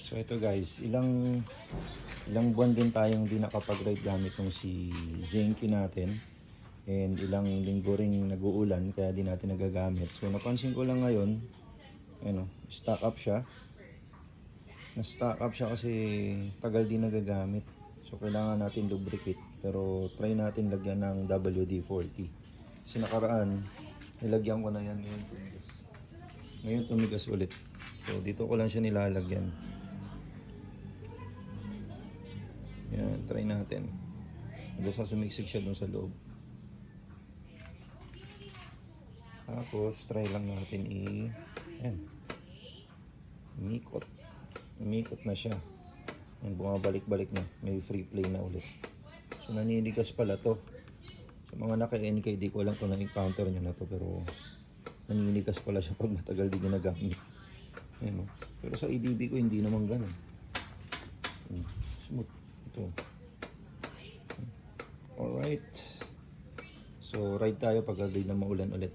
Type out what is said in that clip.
So ito guys, ilang buwan din tayong di nakapag-ride gamit tong si Zenki natin. And ilang linggo ring nag-uulan kaya di natin nagagamit. So napansin ko lang ngayon, ano, stock up siya. Na-stock up siya kasi tagal din nagagamit. So kailangan natin lubricate. Pero try natin lagyan ng WD-40. Kasi nakaraan, nilagyan ko na yan ngayon tumigas. Ngayon tumigas ulit. So dito ko lang siya nilalagyan. Yan, try natin. Basta sumiksik siya dun sa loob. Tapos, try lang natin yan. Umikot na siya. Yan, bumabalik-balik na. May free play na ulit. So, naninigas pala to. Sa mga naka-NK, di ko alam kung na-encounter nyo na to. Pero, naninigas pala siya pag matagal di ginagamit. Yan, no? Pero sa EDB ko, hindi naman ganun. Smooth. Ito. Alright. So, ride tayo pag agad na maulan ulit.